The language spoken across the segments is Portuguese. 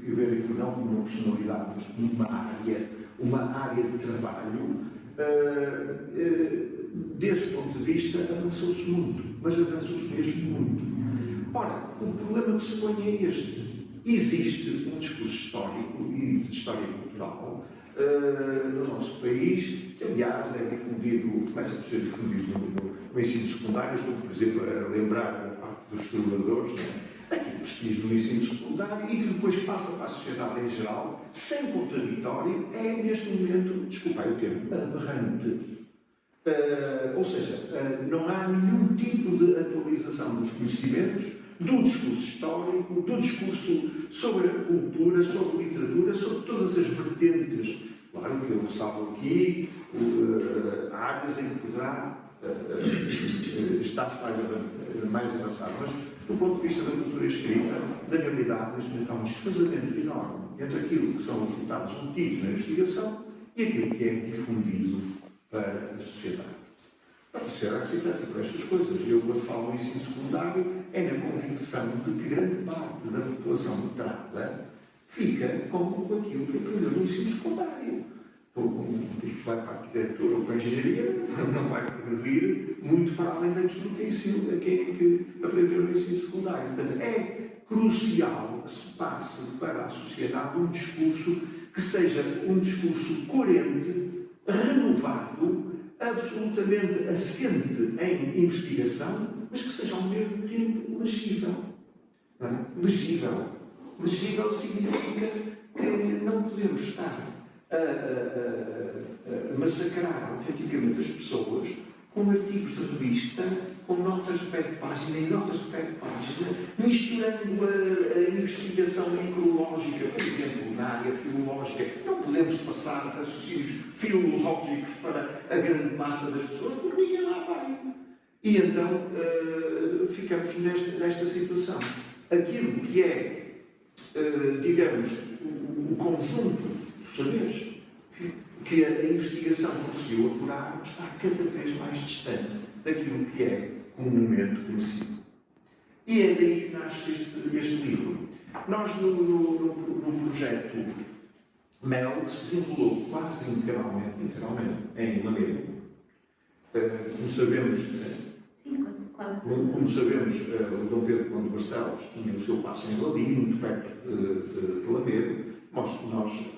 que ver aqui não como uma personalidade, mas como uma área de trabalho, desse ponto de vista avançou-se muito, mas avançou-se mesmo muito. Ora, o problema que se põe é este. Existe um discurso histórico e de história cultural no nosso país, que aliás é difundido, começa por ser difundido no ensino secundário. Estou, por exemplo, a lembrar da parte dos historiadores, aquilo que se diz no ensino secundário e que depois passa para a sociedade em geral, sem contraditório, é neste momento, desculpai o termo, aberrante. Ou seja, não há nenhum tipo de atualização dos conhecimentos, do discurso histórico, do discurso sobre a cultura, sobre a literatura, sobre todas as vertentes. Claro que eu ressalvo aqui áreas em que poderá estar-se mais avançado, mas do ponto de vista da cultura escrita, na realidade, há um desfazamento enorme entre aquilo que são os resultados obtidos na investigação e aquilo que é difundido para a sociedade. A sociedade se interessa por estas coisas. Eu, quando falo no ensino secundário, é na convicção de que grande parte da população letrada fica com aquilo que aprendeu no ensino secundário. Que vai para a arquitetura ou para a engenharia, não vai progredir muito para além daquilo que aprendeu no ensino secundário. Portanto, é crucial que se passe para a sociedade um discurso que seja um discurso coerente, renovado, absolutamente assente em investigação, mas que seja ao mesmo tempo legível. Não é? Legível. Legível significa que não podemos estar a massacrar autenticamente as pessoas com artigos de revista, com notas de pé de página e notas de pé de página, misturando a investigação micrológica, por exemplo, na área filológica. Não podemos passar raciocínios filológicos para a grande massa das pessoas, porque ninguém lá vai. E então ficamos nesta situação. Aquilo que é, digamos, o conjunto dos saberes que a investigação conseguiu apurar está cada vez mais distante daquilo que é comumente conhecido. E é daí que nasce este livro. Nós, no projeto MEL, que se desenvolveu quase integralmente em Lamego, como sabemos, o Dom Pedro Conde de Barcelos tinha o seu passo em Lamego, muito perto de Lamego. Nós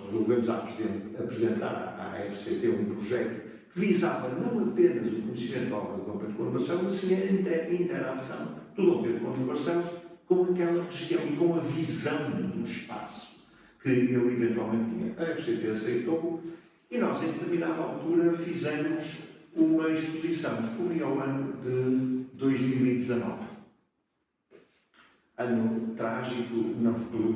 resolvemos apresentar à FCT um projeto que visava não apenas o conhecimento da obra de Dom Pedro Conde de Barcelos, mas sim a interação do Dom Pedro Conde de Barcelos com aquela região e com a visão do espaço que ele eventualmente tinha. A FCT aceitou e nós, em determinada altura, fizemos uma exposição, descobri ao ano de 2019. Ano trágico, não por o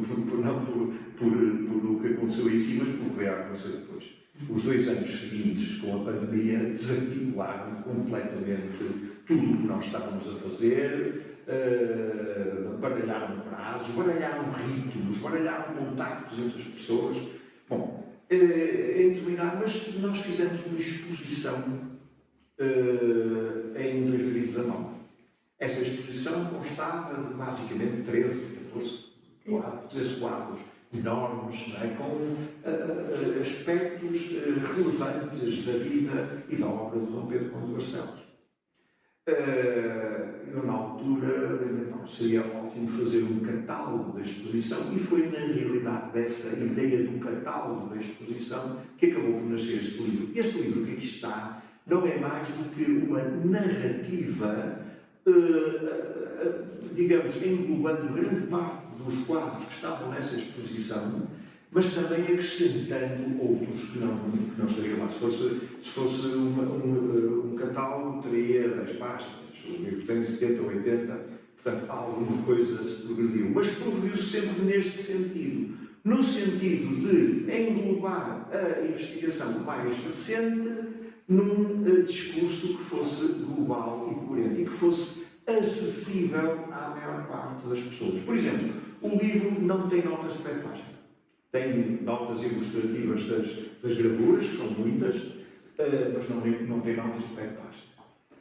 que aconteceu aí em si, mas por o que veio a acontecer depois. Os 2 anos seguintes, com a pandemia, desarticularam completamente tudo o que nós estávamos a fazer, baralharam prazos, baralharam ritmos, baralharam contactos entre as pessoas. Bom, em terminar, mas nós fizemos uma exposição em 2019. Essa exposição constava de basicamente 13 quadros enormes, não é? Com aspectos relevantes da vida e da obra de Dom Pedro Conde de Barcelos. Eu, na altura, então, seria ótimo fazer um catálogo da exposição, e foi, na realidade, dessa ideia do catálogo da exposição que acabou por nascer este livro. Este livro que aqui está não é mais do que uma narrativa, digamos, englobando grande parte dos quadros que estavam nessa exposição, mas também acrescentando outros que não estariam lá. Se fosse um catálogo, teria 10 páginas. O livro tem 70 ou 80, portanto, alguma coisa se progrediu. Mas progrediu sempre neste sentido. No sentido de englobar a investigação mais recente num discurso que fosse global e coerente e que fosse acessível à maior parte das pessoas. Por exemplo, o livro não tem notas de pé de página. Tem notas ilustrativas das gravuras, que são muitas, mas não tem notas de pé de página.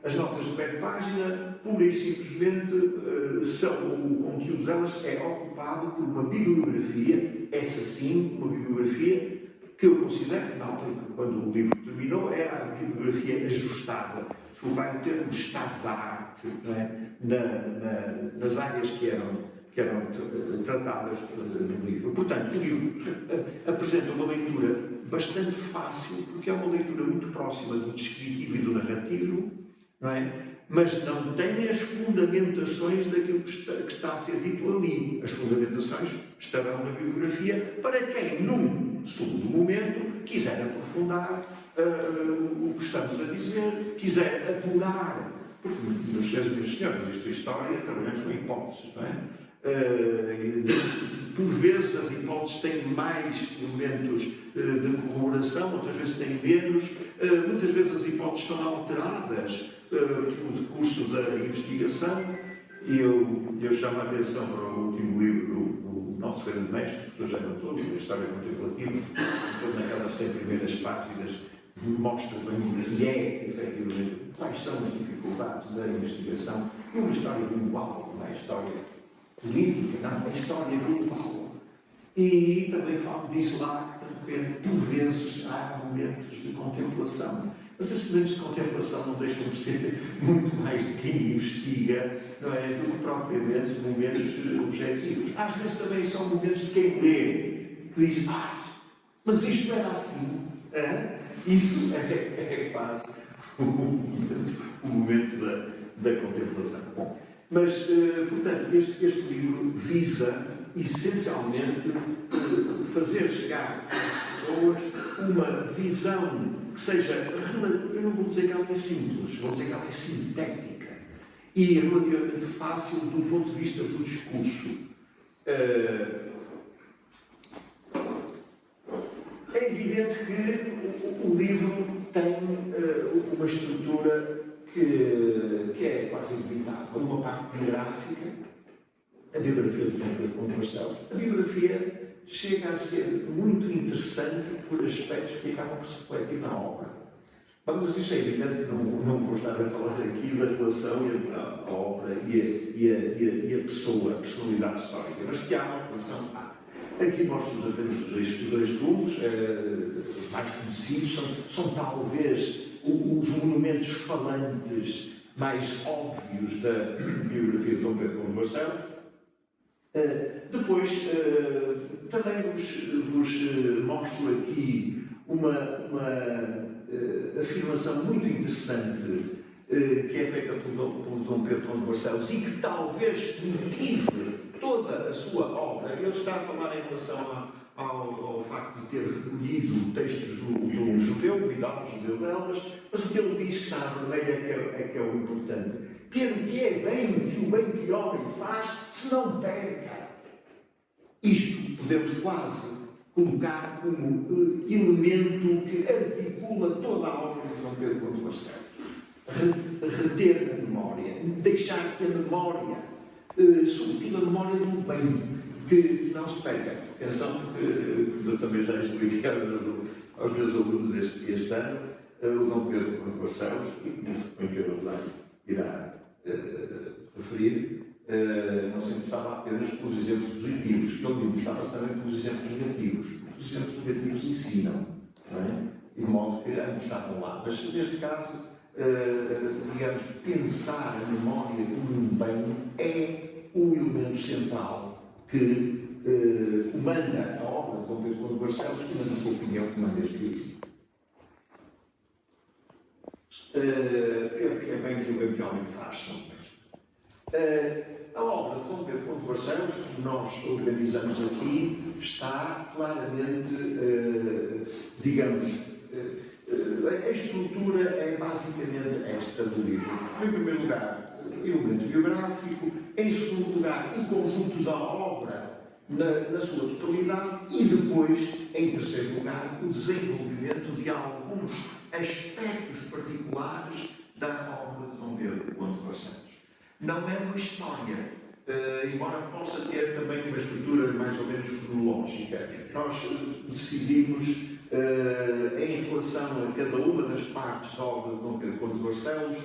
As notas de pé de página, pura e simplesmente, o conteúdo delas é ocupado por uma bibliografia, é sim, uma bibliografia que eu considero, na altura, quando o livro terminou, era a bibliografia ajustada. Desculpem o termo estado da arte, não é? Nas áreas que eram tratadas no livro. Portanto, o livro apresenta uma leitura bastante fácil, porque é uma leitura muito próxima do descritivo e do narrativo, não é? Mas não tem as fundamentações daquilo que está a ser dito ali. As fundamentações estarão na bibliografia para quem, num segundo momento, quiser aprofundar o que estamos a dizer, quiser apurar. Porque, meus senhores, isto é história, trabalhamos com hipóteses, não é? Por vezes as hipóteses têm mais elementos de corroboração, outras vezes têm menos, muitas vezes as hipóteses são alteradas pelo decurso da investigação, e eu chamo a atenção para o último livro do nosso grande mestre, o professor Jaime Matoso, a História Contemplativa, que naquelas 100 primeiras páginas mostra bem o que é, efetivamente, quais são as dificuldades da investigação, e uma história global, não é? A história política, não, a história global. E também diz lá que, de repente, por vezes, há momentos de contemplação. Mas esses momentos de contemplação não deixam de ser muito mais de quem investiga, não é? Do que propriamente momentos objetivos. Às vezes também são momentos de quem lê, que diz, mas isto era assim. Isso é quase o momento da contemplação. Bom, mas, portanto, este livro visa, essencialmente, fazer chegar às pessoas uma visão que seja, eu não vou dizer que ela é simples, vou dizer que ela é sintética e relativamente fácil do ponto de vista do discurso. É evidente que o livro tem uma estrutura que é quase inevitável. Uma parte biográfica, a biografia de Dom Pedro Conde Barcelos. A biografia chega a ser muito interessante por aspectos que acabam por se refletir na obra. Mas isso é evidente que não vou estar a falar aqui da relação entre a obra e a pessoa, a personalidade histórica, mas que há uma relação. Aqui mostro apenas os dois volumes, mais conhecidos, são talvez os monumentos falantes mais óbvios da biografia de Dom Pedro Conde Barcelos. Depois, também vos mostro aqui uma afirmação muito interessante que é feita por Dom Pedro Conde Barcelos e que talvez motive toda a sua obra. Ele está a falar em relação ao facto de ter recolhido textos do judeu, Vidal, judeu delas, mas o que ele diz que está a vermelho é que é o importante. Pelo que é bem que o bem que o homem faz, se não perca. Isto podemos quase colocar como elemento que articula toda a obra de Dom Pedro Conde Barcelos. Reter na memória, deixar que a memória, sobretudo a memória do bem, que não se perca. Atenção, porque eu também já expliquei aos meus alunos este ano, o Dom Pedro Conde Barcelos, e como suponho que ele irá referir, não se interessava apenas pelos exemplos positivos, ele interessava-se também pelos exemplos negativos. Os exemplos negativos ensinam, não é? E de modo que ambos estavam lá. Mas neste caso, digamos, pensar a memória como um bem é o elemento central que comanda a obra de Dom Pedro Conde Barcelos, que, na sua opinião, comanda este livro. Que é bem que o bem que o homem faz, São Mestre. A obra de Dom Pedro Conde Barcelos, que nós organizamos aqui, está claramente, digamos, a estrutura é basicamente esta do livro. Em primeiro lugar, o elemento biográfico. Em segundo lugar, o conjunto da obra na sua totalidade. E depois, em terceiro lugar, o desenvolvimento de alguns aspectos particulares da obra de Dom Pedro Conde Barcelos. Não é uma história, embora possa ter também uma estrutura mais ou menos cronológica. Nós decidimos, em relação a cada uma das partes da obra de Dom Pedro Conde Barcelos,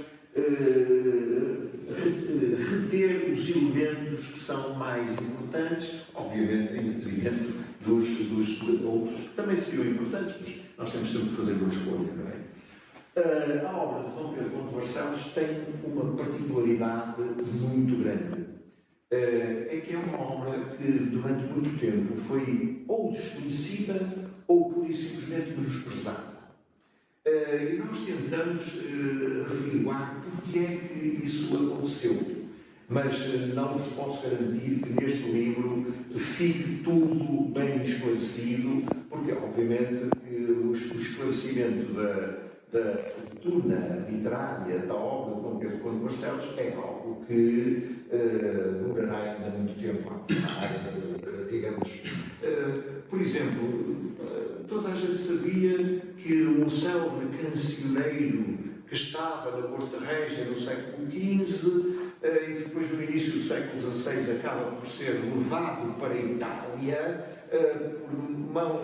reter os elementos que são mais importantes, obviamente em detrimento dos outros que também seriam importantes, mas nós temos sempre que fazer uma escolha, não é? A obra de Dom Pedro Conde Barcelos tem uma particularidade muito grande. É que é uma obra que durante muito tempo foi ou desconhecida ou pura e simplesmente menosprezada. E nós tentamos averiguar porque é que isso aconteceu. Mas não vos posso garantir que neste livro fique tudo bem esclarecido, porque obviamente o esclarecimento da fortuna literária da obra de Dom Pedro Conde Barcelos é algo que demorará ainda muito tempo a aplicar, digamos. Por exemplo, toda a gente sabia que um célebre cancioneiro que estava na Corte Régia no século XV e depois no início do século XVI acaba por ser levado para a Itália por mão,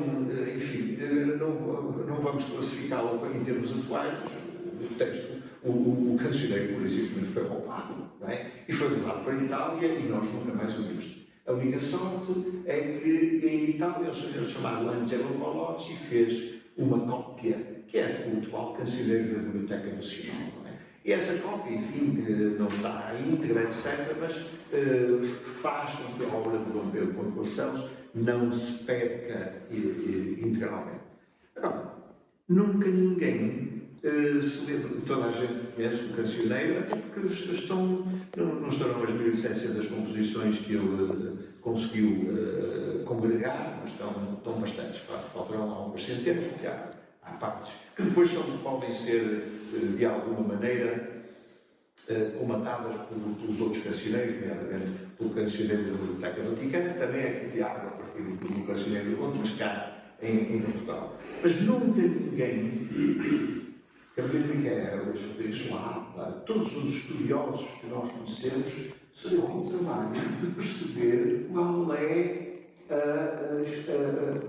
enfim, não vamos classificá-lo em termos atuais, mas o texto, o cancioneiro, por exemplo, foi roubado, não é? E foi levado para a Itália e nós nunca mais o vimos. A única sorte é que em Itália o senhor chamado Angelo Colozzi fez uma cópia, que é o atual cancioneiro da Biblioteca Nacional, não é? E essa cópia, enfim, não está íntegra, etc., mas faz com que a obra de Dom Pedro Conde Barcelos não se perca integralmente. Agora, nunca ninguém se lembra, toda a gente conhece o cancioneiro, até porque não estarão as mil essências das composições que ele conseguiu congregar, mas estão bastantes, faltarão algumas centenas, porque há partes que depois podem ser, de alguma maneira, comatadas pelos outros cancioneiros, nomeadamente pelo cancioneiro da Biblioteca Vaticana, também é copiado a partir do cancioneiro do Conde, mas cá em Portugal. Mas nunca ninguém, Carolina Miquel, Schwab, todos os estudiosos que nós conhecemos, se deu ao trabalho de perceber qual é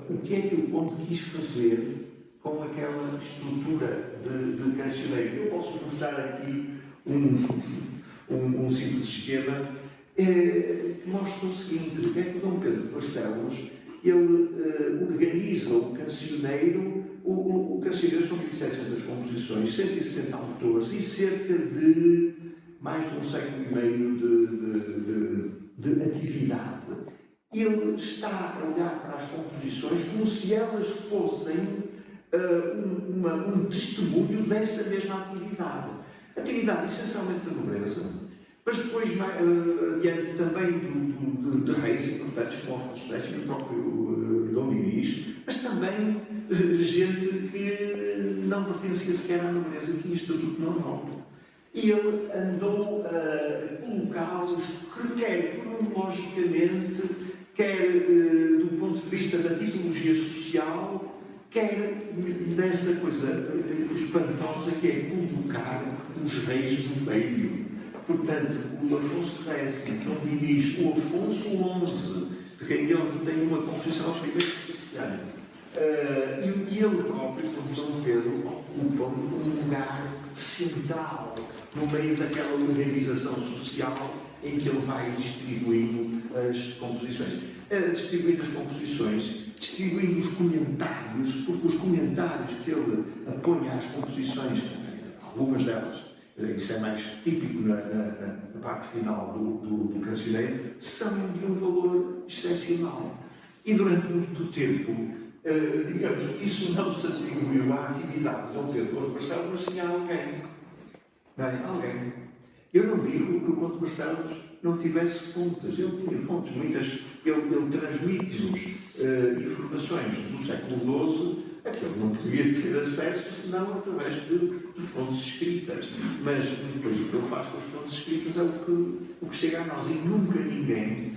o que é que o Conde quis fazer com aquela estrutura de cancioneiro. Eu posso mostrar aqui um simples esquema que mostra o seguinte: o que é que o Dom Pedro Barcelos ele organiza o cancioneiro. O cancioneiro são 1.700 composições, 160 autores e cerca de mais de um século e meio de atividade. Ele está a olhar para as composições como se elas fossem um testemunho dessa mesma atividade. Atividade essencialmente da nobreza, mas depois, adiante, também de reis importantes como Afonso X e o próprio Dom Dinis, mas também gente que não pertencia sequer à nobreza, que tinha estatuto normal. E ele andou a colocá-los, quer cronologicamente, quer do ponto de vista da tipologia social, quer dessa coisa espantosa que é colocar os reis no meio. Portanto, o Afonso X, o Dom Dinis, o Afonso XI, de quem ele tem uma composição cristiana, e ele próprio, como Dom Pedro, ocupa um lugar central no meio daquela organização social em que ele vai distribuindo as composições. Distribuindo as composições, distribuindo os comentários, porque os comentários que ele aponha às composições, algumas delas, isso é mais típico na parte final do cancioneiro, são de um valor excepcional. E durante muito tempo, digamos, isso não se atribuiu à atividade de Dom Pedro Conde Barcelos, mas sim a alguém. Não é? Alguém. Eu não digo que o Conde Barcelos não tivesse fontes, ele tinha fontes, muitas, ele transmite-nos informações do século XII a que ele não podia ter acesso senão através de fontes escritas. Mas depois o que ele faz com as fontes escritas é o que chega a nós, e nunca ninguém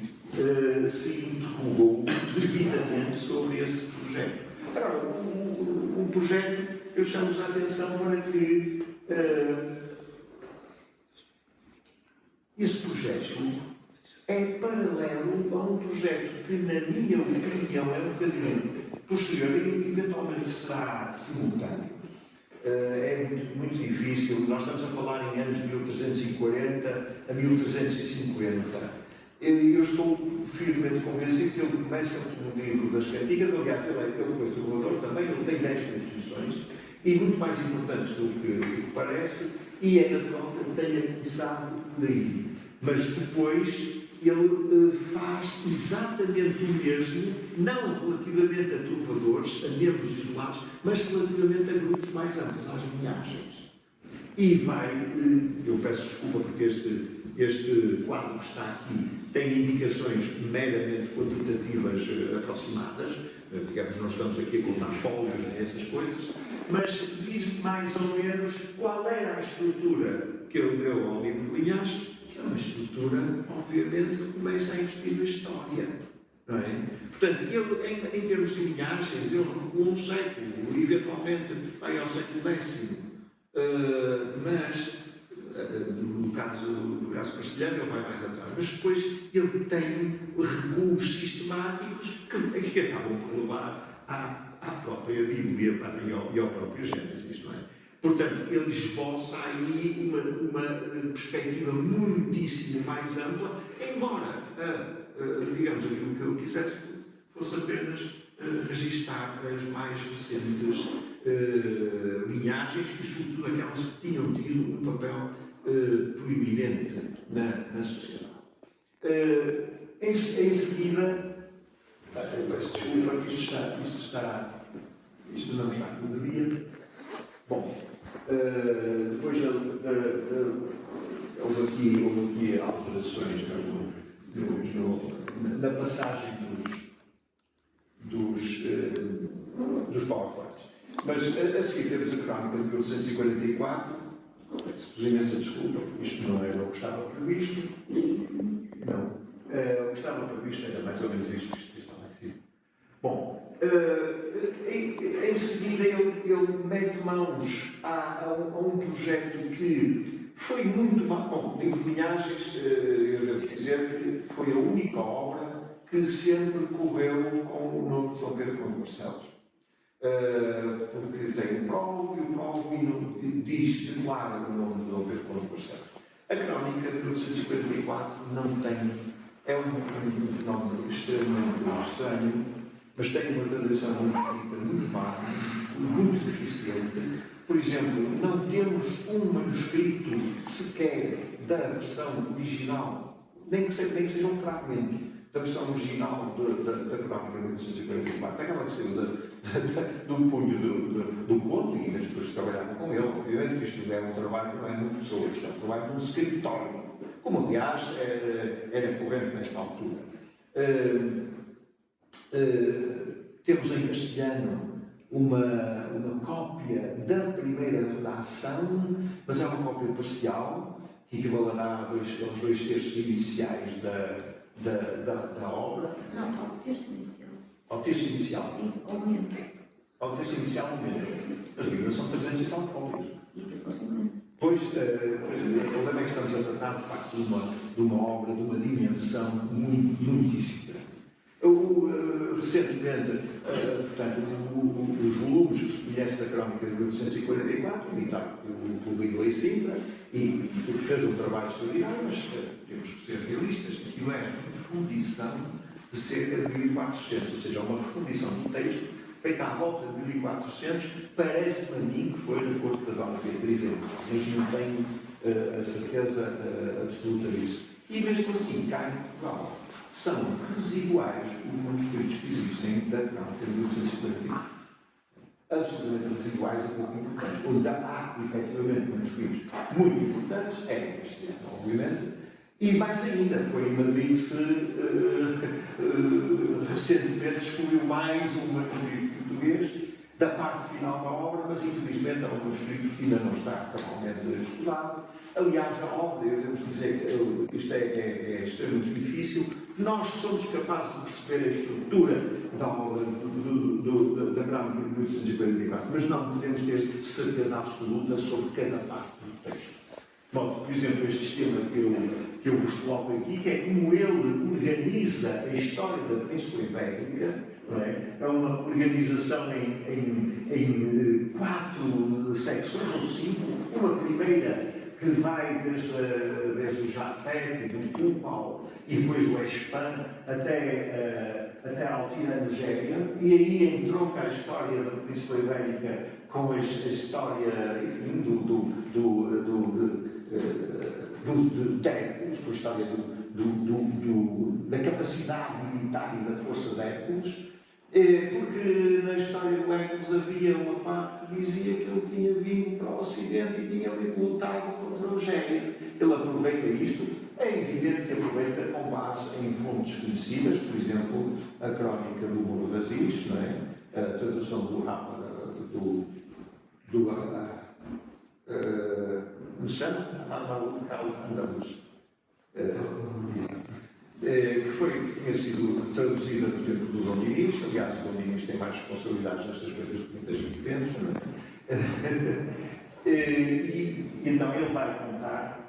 se interrogou devidamente sobre esse projeto. Agora, um projeto, eu chamo-vos a atenção para que esse projeto é paralelo a um projeto que, na minha opinião, é um bocadinho posterior e eventualmente será simultâneo. É muito difícil, nós estamos a falar em anos de 1340 a 1350. Eu estou firmemente convencido que ele começa com o livro das Cantigas. Aliás, ele foi trovador também, ele tem 10 composições, e muito mais importantes do que parece, e é natural que ele tenha começado por aí. Mas depois ele faz exatamente o mesmo, não relativamente a trovadores, a membros isolados, mas relativamente a grupos mais amplos, às linhagens. E vai, eu peço desculpa porque este quadro que está aqui tem indicações meramente quantitativas aproximadas, digamos, não estamos aqui a contar fólios nem essas coisas, mas diz mais ou menos qual era a estrutura que ele deu ao livro de linhagens, que é uma estrutura, obviamente, que começa a investir na história. Não é? Portanto, ele, em termos de linhagens, ele recuou um século, eventualmente vai ao século X. Mas, no caso castelhano, ele vai mais atrás. Mas depois ele tem recuos sistemáticos que acabam por levar à própria Bíblia e ao próprio Gênesis, não é? Portanto, ele esboça aí uma perspectiva muitíssimo mais ampla, embora, digamos, aquilo que ele quisesse fosse apenas registar as mais recentes linhagens e, sobretudo, aquelas que tinham tido um papel proeminente na sociedade. Em seguida, eu peço desculpa que isto não está como devia. Bom, depois houve aqui alterações na passagem dos PowerPoints. Mas a seguir temos a crónica de 1844. Peço imensa desculpa, porque isto não era o que estava previsto. Não. O que estava previsto era mais ou menos isto estava em cima. Bom, em seguida ele mete mãos a um projeto que foi muito mal. Bom, o livro de linhagens, eu devo dizer que foi a única obra que sempre correu com o nome de Dom Pedro Conde de Barcelos. Porque tem um prólogo e o prólogo declara o nome de Dom Pedro Conde de Barcelos. A crónica de 1844 não tem, é um fenómeno extremamente estranho, mas tem uma tradição manuscrita muito má, muito deficiente. Por exemplo, não temos um manuscrito sequer da versão original, nem que seja um fragmento da versão original da crónica de 1844, aquela que saiu do punho do Conde e das pessoas que trabalhavam com ele. Obviamente que isto é um trabalho, não é de uma pessoa, isto é um trabalho de um escritório, como aliás era corrente nesta altura. Temos em castelhano uma cópia da primeira redação, mas é uma cópia parcial, que equivalerá aos 2 terços iniciais da obra. Não, ao texto inicial. Ao texto inicial? Sim, ao menos. Ao texto inicial, menos. As livros são 300 e tal fólios. E depois menos. Pois, o problema é que estamos a tratar, de facto, de uma obra de uma dimensão muitíssimo grande. Recentemente, portanto, os volumes que se conhece da crónica de 1844, editado pelo Igreja Sintra, e fez um trabalho extraordinário, mas temos que ser realistas, aquilo é a refundição de cerca de 1400, ou seja, uma refundição do texto feita à volta de 1400, parece-me a mim que foi na corte da Dona Beatriz, mas não tenho a certeza absoluta disso. E mesmo assim, cá em Portugal, são residuais os manuscritos que existem da crónica de 1841. Absolutamente residuais e pouco importantes. Onde há, efetivamente, manuscritos muito importantes, é este, obviamente. E mais ainda, foi em Madrid que se recentemente descobriu mais um manuscrito português da parte final da obra, mas infelizmente é um manuscrito que ainda não está totalmente estudado. Aliás, a obra, eu devo dizer que isto é extremamente difícil. Nós somos capazes de perceber a estrutura da obra da crónica de 1844, mas não podemos ter certeza absoluta sobre cada parte do texto. Bom, por exemplo, este esquema que eu vos coloco aqui, que é como ele organiza a história da Península Ibérica, não é? É uma organização em 4 secções ou 5, uma primeira que vai desde o Jafet e do Tubal e depois do Espan até a Altirano-Géria, e aí entronca a história da Península Ibérica com a história, enfim, de Hércules, com a história da capacidade militar e da força de Hércules, porque na história do Hércules havia uma parte que dizia que ele tinha vindo para o Ocidente e tinha lutado contra o Géria. Ele aproveita isto, é evidente que aproveita com base em fontes conhecidas, por exemplo, a crónica do Muro das Is, não é? A tradução do como se chama? Andaluz. Que tinha sido traduzida no tempo do Dom Dinis. Aliás, o Dom Dinis tem mais responsabilidades nestas coisas do que muita gente pensa, não é? E então ele vai contar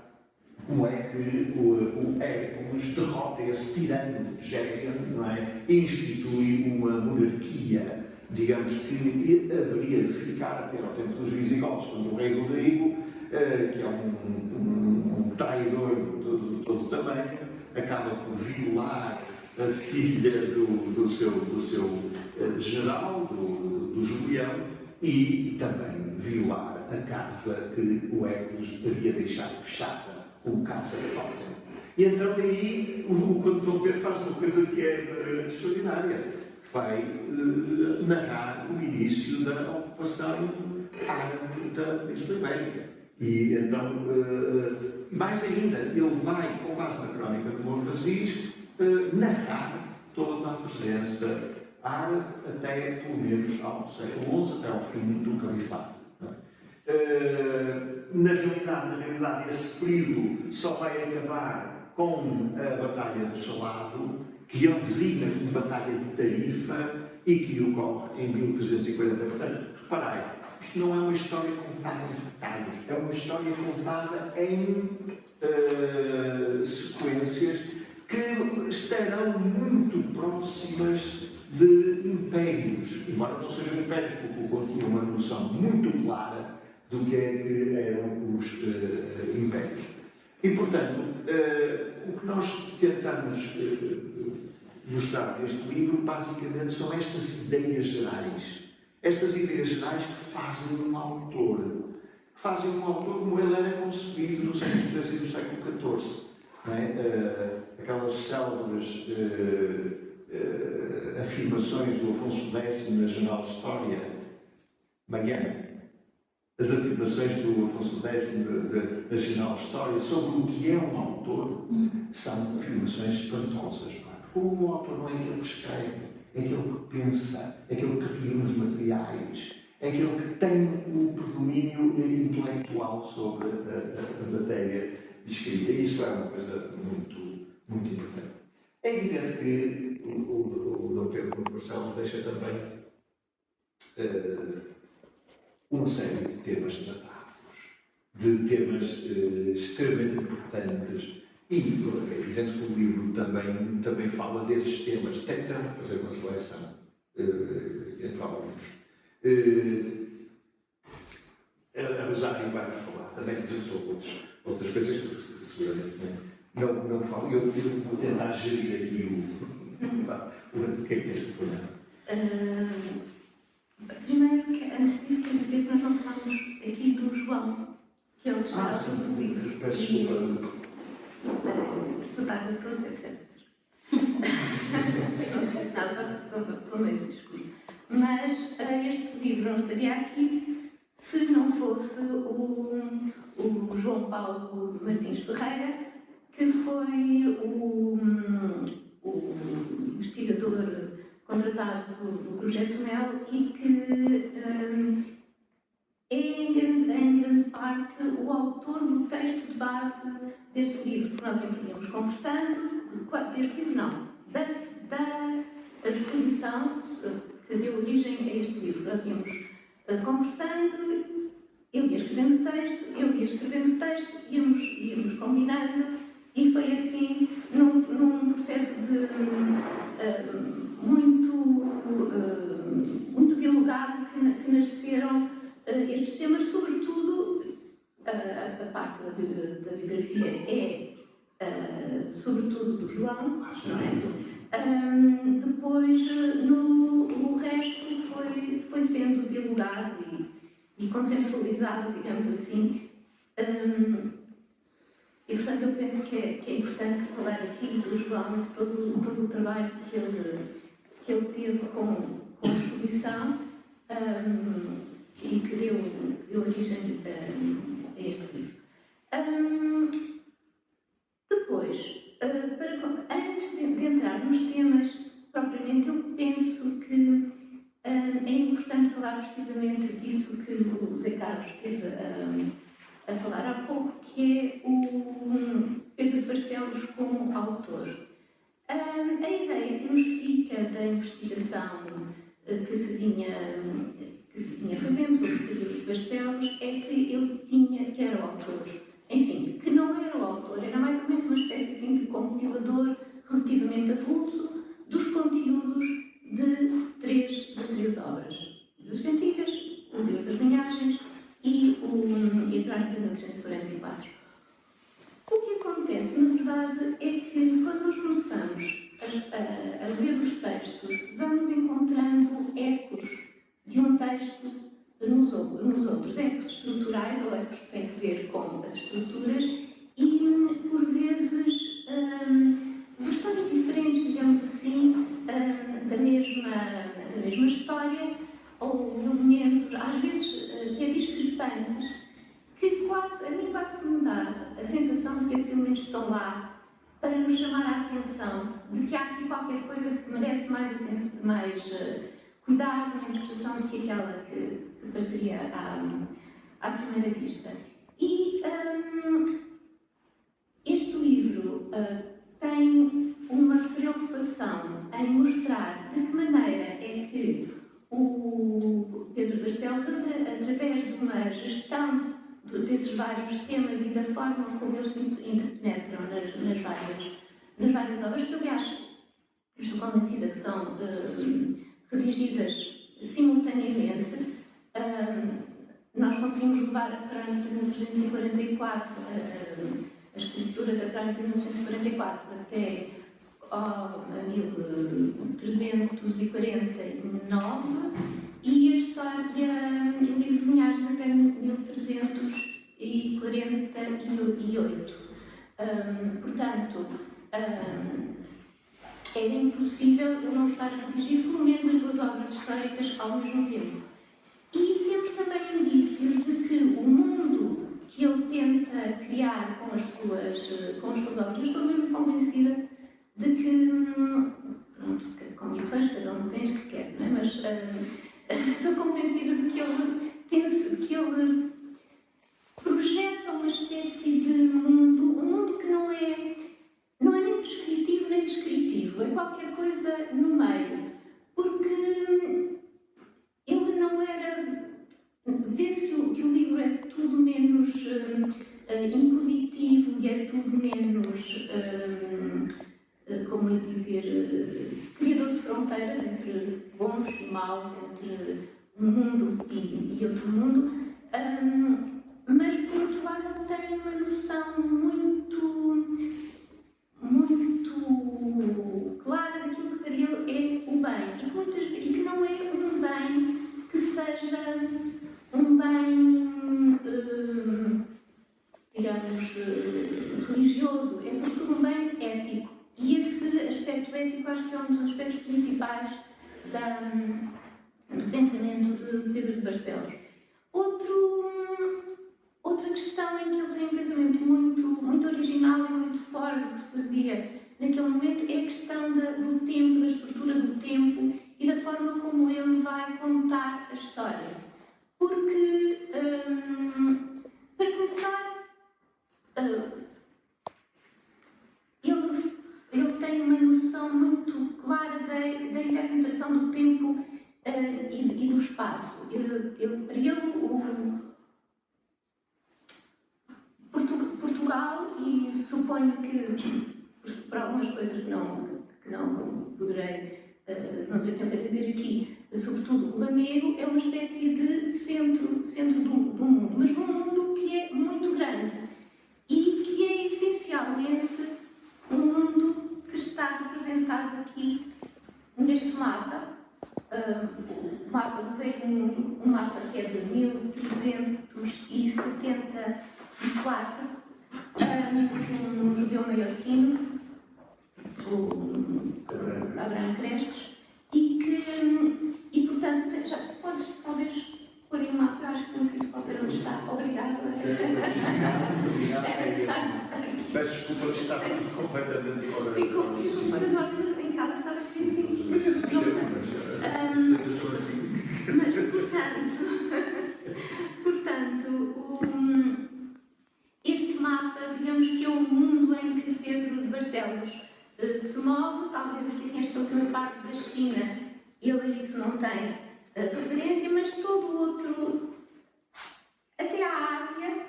como é que o Hércules derrota esse tirano Géria, não é? E institui uma monarquia, digamos que haveria de ficar até ao tempo dos visigodos, quando o rei Rodrigo, que é um traidor de todo tamanho, acaba por violar a filha do seu general, do Julião, e também violar a casa que o Hércules havia deixado fechada, o Casa de Totem. E então aí o São Pedro faz uma coisa que é extraordinária, vai narrar o início da ocupação árabe da Península Ibérica. E então, mais ainda, ele vai, com base na crónica de Muro das Is, narrar toda a presença árabe até, pelo menos, ao século XI, até ao fim do Califado. Na realidade, esse período só vai acabar com a Batalha do Salado, que ele designa como Batalha de Tarifa e que ocorre em 1340. Portanto, reparai, isto não é uma história contada em detalhes, é uma história contada em sequências que estarão muito próximas de impérios, embora não sejam impérios, porque o Conto tinha uma noção muito clara do que é que eram os impérios. E, portanto, o que nós tentamos mostrar neste livro, basicamente, são estas ideias gerais. Estas ideias gerais que fazem um autor. Fazem um autor como ele era concebido no século XIII e no século XIV. Não é? Aquelas célebres afirmações do Afonso X na Jornal de História. Mariana, as afirmações do Afonso X na Jornal de História sobre o que é um autor são afirmações espantosas. Porque o autor não é aquele que escreve, é aquele que pensa, é aquele que reúne os materiais, é aquele que tem o predomínio intelectual sobre a matéria de escrita. E isso é uma coisa muito, muito importante. É evidente que o Dom Pedro Barcelos deixa também uma série de temas tratados, de temas extremamente importantes. E é evidente que o livro também fala desses temas, tentando fazer uma seleção entre alguns. A Rosário vai falar também sobre outras coisas que seguramente não falo. Eu vou tentar gerir aqui o que é que este programa. Primeiro, antes disso, quero dizer que nós não falamos aqui do João, que é o destaque do livro. Peço desculpa. Boa tarde a todos, etc. Não disse nada pelo meio do discurso. Mas este livro não estaria aqui se não fosse o João Paulo Martins Ferreira, que foi o investigador contratado do Projeto Mel e que é em grande parte o autor do texto de base deste livro, porque nós íamos conversando, deste livro não, da exposição que deu origem a este livro. Nós íamos conversando, ele ia escrevendo texto, eu ia escrevendo texto, íamos combinando, e foi assim, num processo de muito dialogado que nasceram estes temas, sobretudo a parte da biografia é sobretudo do João, não é? Depois, o resto foi sendo dialogado e consensualizado, digamos assim. E, portanto, eu penso que é importante falar aqui do João, de todo o trabalho que ele teve com a exposição e que deu origem a este livro. Depois, antes de entrar nos temas propriamente, eu penso que é importante falar precisamente disso que o Zé Carlos esteve a falar há pouco, que é o Pedro de Barcelos como autor. A ideia que nos fica da investigação que se vinha fazendo sobre Pedro de Barcelos é que era o autor. Enfim, que não era o autor, era mais ou menos uma espécie assim, de compilador relativamente avulso dos conteúdos de três obras. Das Cantigas, o Livro das Linhagens e a Crónica de 1844. O que acontece, na verdade, é que quando nós começamos a ler os textos, vamos encontrando ecos de um texto nos outros, ecos estruturais ou ecos que têm a ver com as estruturas e, por vezes, versões diferentes, digamos assim, da mesma história, ou elementos, às vezes até discrepantes, que a mim quase que me dá a sensação de que esses elementos estão lá para nos chamar a atenção de que há aqui qualquer coisa que merece mais cuidado na interpretação do que aquela que pareceria à primeira vista. E este livro tem uma preocupação em mostrar de que maneira é que o Pedro Barcelos, através de uma gestão desses vários temas e da forma como eles se interpenetram nas várias obras, que aliás estou convencida que são redigidas simultaneamente. Nós conseguimos levar a Crónica de 1344, a escritura da Crónica de 1344 até a 1349 e a história em Livro de Linhagens até 1348. Portanto, era impossível eu não estar a redigir pelo menos as duas obras históricas ao mesmo tempo. E temos também indícios de que o mundo que ele tenta criar com as suas obras, eu estou mesmo convencida de que, pronto, convicções cada um tem as que quer, não é? Mas estou convencida de que ele projeta uma espécie de mundo, um mundo que não é nem prescritivo nem descritivo, é qualquer coisa no meio, porque ele não era. Vê-se que o livro é tudo menos impositivo e é tudo menos, como eu dizer, criador de fronteiras entre bons e maus, entre um mundo e outro mundo, mas por outro lado tem uma noção muito clara daquilo que para ele é o bem e que não é um bem que seja um bem, digamos, religioso, é sobretudo um bem ético. E esse aspecto ético acho que é um dos aspectos principais do pensamento de Pedro de Barcelos. Outra questão em que ele tem um pensamento muito original e muito fora do que se fazia naquele momento é a questão do tempo, da estrutura do tempo e da forma como ele vai contar a história. Porque, para começar, ele tem uma noção muito clara da interpretação do tempo e do espaço. Para ele, Portugal, e suponho que por algumas coisas que não poderei, não tenho tempo a dizer aqui, sobretudo o Lamego é uma espécie de centro do mundo, mas um mundo que que é muito grande e que é essencialmente o mundo que está representado aqui neste mapa, o mapa do Velho Mundo, um mapa que é de 1374, um judeu maiorquino, o Abraham Cresques, e portanto, já podes talvez pôr em mapa, eu acho que não sei se pode ver onde está. Obrigada. Peço desculpa de estar completamente fora. Ficou fora de ordem, mas em casa estava assim. Mas, portanto, este mapa, digamos que é o mundo em que Pedro de Barcelos se move, talvez aqui sim esta última parte da China, ele a isso não tem referência, mas todo o outro, até a Ásia,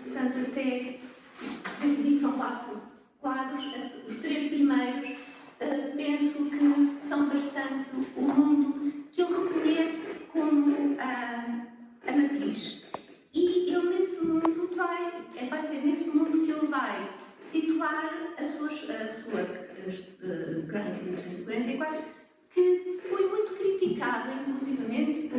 portanto, até, decidi que são 4 quadros, os 3 primeiros, penso que são bastante o mundo que ele reconhece como a matriz. E ele nesse mundo vai ser nesse mundo que ele vai situar a sua Crónica de 1844, que foi muito criticada, inclusivamente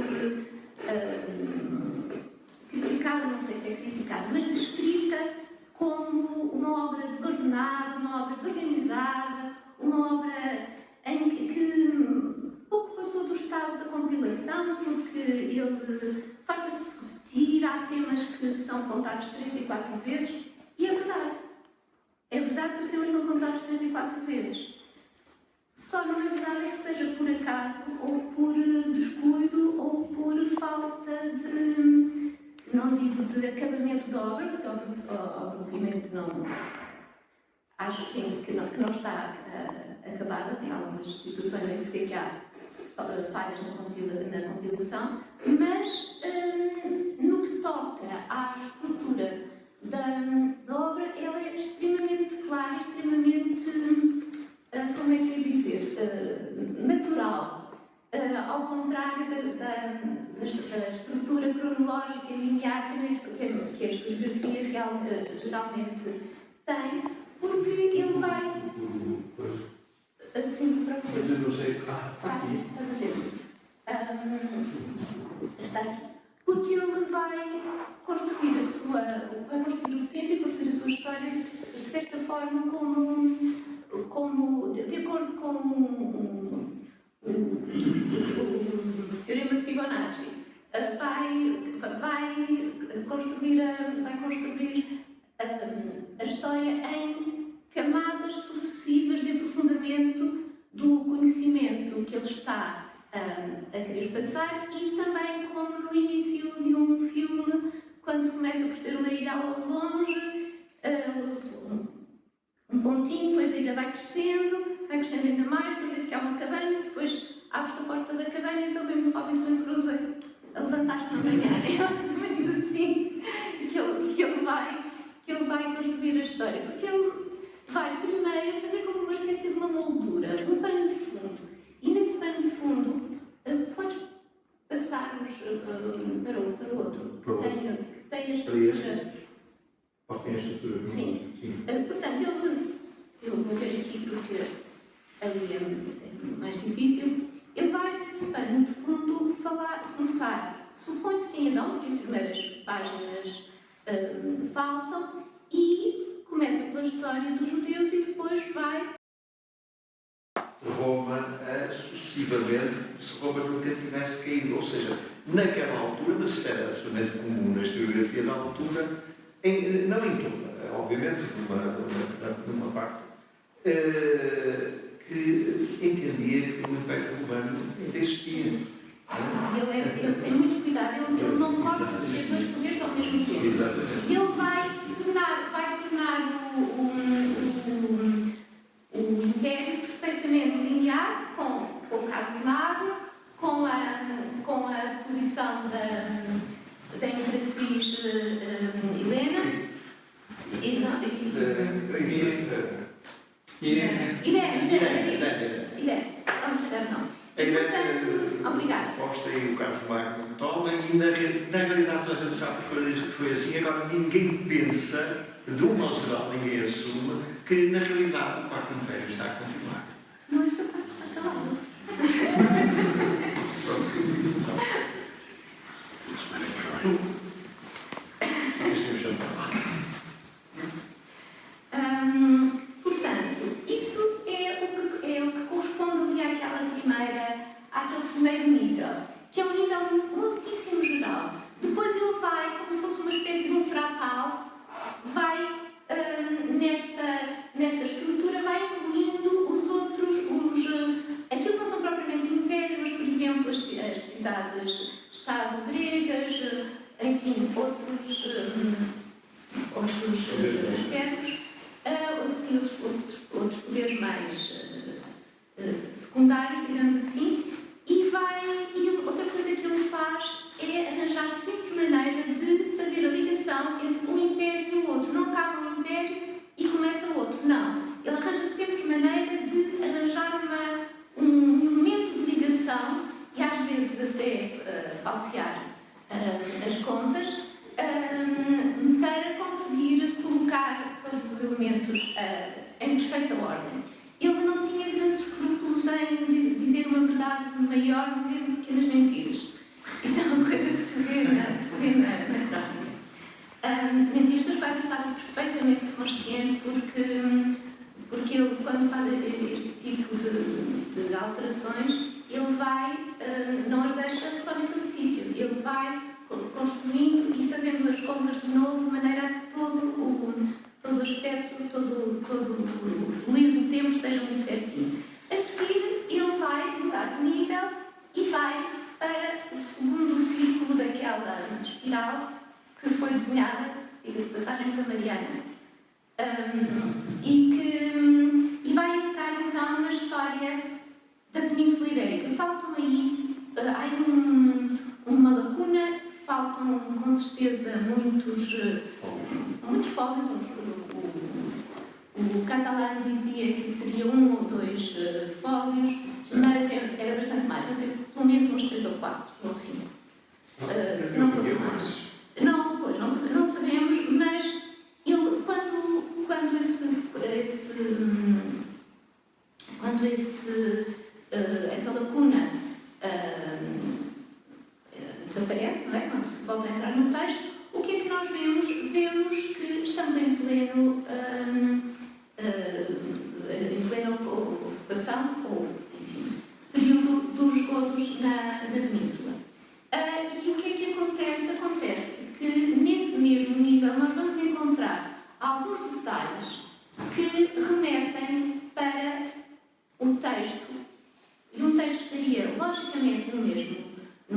criticada, não sei se é criticada, mas descrita como uma obra desordenada, uma obra desorganizada, uma obra em que pouco passou do estado da compilação, porque ele farta-se de se repetir, há temas que são contados 3 e 4 vezes, e é verdade. É verdade que os temas são contados 3 e 4 vezes. Só não é verdade é que seja por acaso, ou por descuido, ou por falta de, não digo de acabamento da obra, porque obviamente não, acho que não está acabada, tem algumas situações em que se vê que há falhas na compilação, mas no que toca à estrutura da obra, ela é extremamente clara, extremamente, como é que eu ia dizer, natural, ao contrário da estrutura cronológica e linear que a historiografia geralmente tem, porque ele vai assim para Mas eu não sei. Está aqui. Estás a ver? Está aqui. Porque ele vai construir vai construir o tempo e construir a sua história de certa forma como de acordo com o teorema de Fibonacci. Vai construir a história em camadas sucessivas de aprofundamento do conhecimento que ele está a querer passar, e também como no início de um filme, quando se começa a perceber uma ilha ao longe, um pontinho, depois a ilha vai crescendo ainda mais, depois vê-se que há uma cabana, depois abre-se a porta da cabana e então vemos o Robinson Crusoe a levantar-se na manhã. É mais ou menos assim que ele vai construir a história, porque ele vai primeiro fazer como uma espécie de uma moldura, um pano de fundo. E nesse pano de fundo, podes passarmos para o outro, que tem a estrutura. Tem a estrutura. Sim. Portanto, eu vou ver aqui porque ali é mais difícil. Ele vai nesse pano de fundo começar, supõe-se que em Adão, porque as primeiras páginas faltam, e começa pela história dos judeus e depois vai Roma sucessivamente, se Roma nunca tivesse caído. Ou seja, naquela altura, mas isso era absolutamente comum na historiografia da altura, não em toda, obviamente, numa parte, que entendia que o Império Romano ainda existia. Ele tem muito cuidado, ele não pode fazer 2 poderes ao mesmo tempo. Exatamente. E ele vai tornar o Império perfeitamente linear, com o Carlos Magno, com a deposição da imperatriz Helena. Irene, vamos chegar não. E, portanto, Obrigada. Resposta e o Carlos Magno toma, e na realidade toda a gente sabe que foi assim. Agora ninguém pensa, de um modo geral, ninguém assume que na realidade o Quarto Império está a continuar. Não és capaz de estar calado. Portanto, isso é o que corresponde ali àquele primeiro nível, que é um nível muitíssimo geral. Depois ele vai, como se fosse uma espécie de um fratal, vai nesta estrutura, vai incluindo os outros, aquilo que não são propriamente impérios, mas, por exemplo, as cidades-estado gregas, enfim, outros aspectos, outros poderes mais secundários, digamos assim, e outra coisa que ele faz é arranjar sempre maneira de fazer a ligação entre um império e o outro. Não acaba um império e começa o outro, não. Ele arranja sempre maneira de arranjar um elemento de ligação e às vezes até falsear as contas para conseguir colocar todos os elementos em perfeita ordem. Ele não tinha grandes escrúpulos em dizer uma verdade maior, dizendo pequenas mentiras. Isso é uma coisa que se vê na crónica. Mentiras das quais ele estava perfeitamente consciente, porque ele, quando faz este tipo de alterações, ele vai, não as deixa só naquele sítio, ele vai construindo e fazendo as contas de novo, de maneira a que todo o aspecto, todo o fluir do tempo esteja muito certinho. A seguir, ele vai mudar de nível e vai para o segundo círculo daquela espiral que foi desenhada, diga-se de passagem, pela Mariana. E vai entrar então na história da Península Ibérica. Faltam aí, há uma lacuna, faltam com certeza muitos fólios. O Catalán dizia que seria 1 ou 2 fólios, mas era bastante mais, mas pelo menos uns 3 ou 4, ou 5. Se não fosse mais. Não, pois, não sabemos, mas ele, quando essa lacuna desaparece, não é? Quando se volta a entrar no texto, o que é que nós vemos? Vemos que estamos em plena ocupação, ou, enfim, período dos godos na Península. E o que é que acontece? Acontece que, nesse mesmo nível, nós vamos encontrar alguns detalhes que remetem para o texto, e um texto que estaria, logicamente, no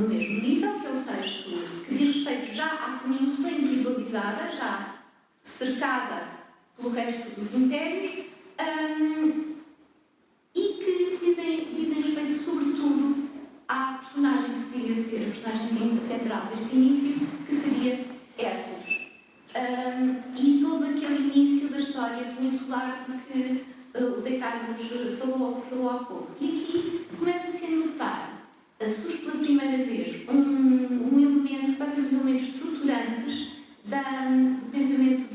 mesmo nível, que é o texto que diz respeito já à Península individualizada, já cercada pelo resto dos impérios, e que dizem respeito, sobretudo, à personagem que devia ser a personagem central deste início, que seria Hércules. E todo aquele início da história peninsular de que o Zé Carlos falou há pouco. E aqui começa-se a notar, surge pela primeira vez um elemento, quase um dos elementos estruturantes do pensamento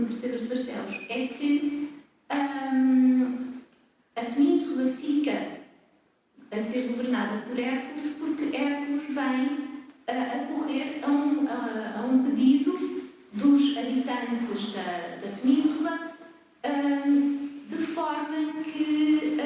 de Pedro de Barcelos. É que a Península fica a ser governada por Hércules, porque Hércules vem a correr a um pedido dos habitantes da Península, de forma que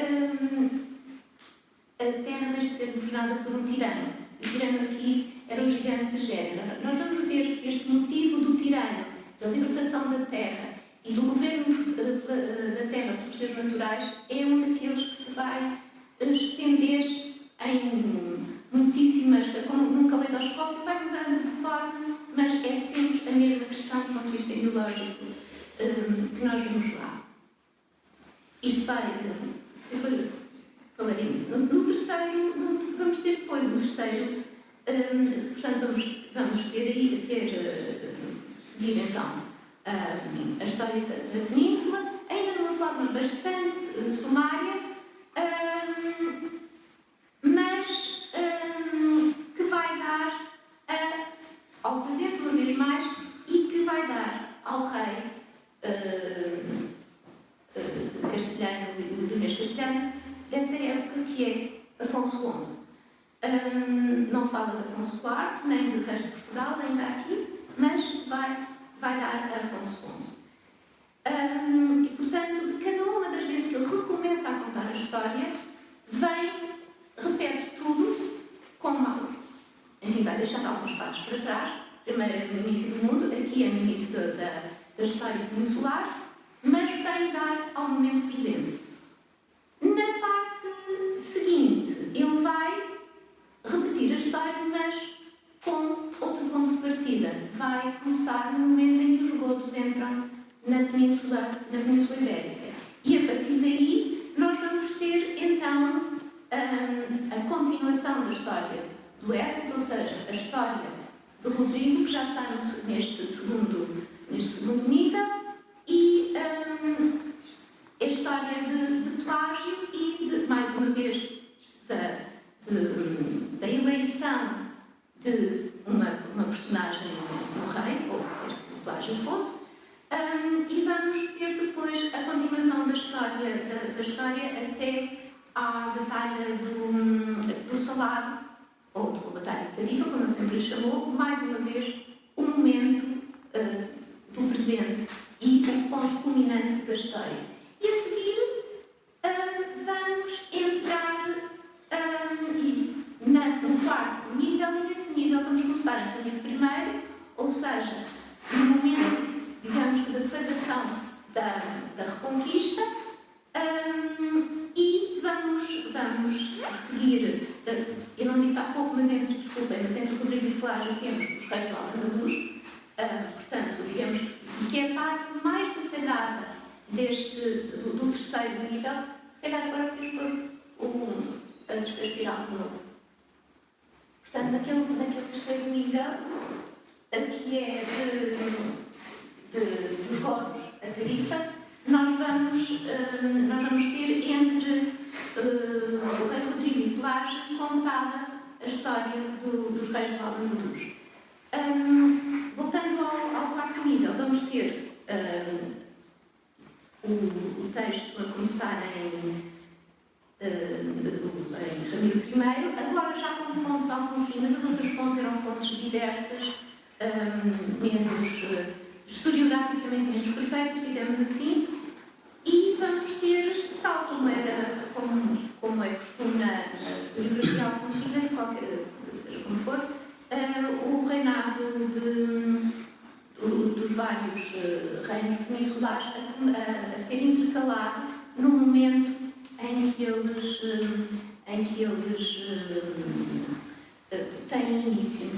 a Terra deixe de ser governada por um tirano. O tirano aqui era o gigante Gérena. Nós vamos ver que este motivo do tirano, da libertação da Terra e do governo da Terra pelos seres naturais, é um daqueles que se vai estender em muitíssimas, como num caleidoscópio, vai mudando de forma, mas é sempre a mesma questão do ponto de vista ideológico que nós vemos lá. Isto vai, depois falarei nisso. No terceiro, vamos ter depois o terceiro, portanto vamos seguir então a história da Península, ainda de uma forma bastante sumária, mas não fala de Afonso IV, nem do resto de Portugal, ainda aqui, mas vai dar a Afonso XI. E, portanto, de cada uma das vezes que ele recomeça a contar a história, repete tudo enfim, vai deixando algumas partes para trás. Primeiro é no início do mundo, aqui é no início da história peninsular, mas vem dar ao momento presente. Na parte seguinte, ele vai repetir a história, mas com outro ponto de partida. Vai começar no momento em que os godos entram na Península Ibérica. E a partir daí, nós vamos ter, então, a continuação da história do Hércules, ou seja, a história do Rodrigo, que já está neste segundo nível, e a história de Plágio e, mais uma vez, da eleição de uma personagem no rei, ou quer que o Plágio fosse, e vamos ter depois a continuação da história até à Batalha do Salado, ou Batalha de Tarifa, como ele sempre chamou, mais uma vez, o momento do presente e o ponto culminante da história. E a seguir, vamos entrar no quarto nível, e nesse nível vamos começar a Rainha Primeiro, ou seja, no momento, digamos, da saudação da Reconquista, e vamos seguir, eu não disse há pouco, mas entre Rodrigo e Plágio temos os reis de Al-Andalus, portanto, digamos, que é a parte mais detalhada do terceiro nível. Se calhar agora podemos pôr a espiral de novo. Portanto, naquele terceiro nível, que é de godos a Tarifa, nós vamos ter entre o rei Rodrigo e Plágio contada a história dos reis de Al-Andalus. Voltando ao quarto nível, vamos ter o texto a começar em Ramiro I, agora já com fontes alfonsinas. As outras fontes eram fontes diversas, historiograficamente menos perfeitas, digamos assim, e vamos ter, tal como é costume na historiografia alfonsina, seja como for, o reinado dos vários reinos peninsulares a ser intercalado no momento em que eles têm início. O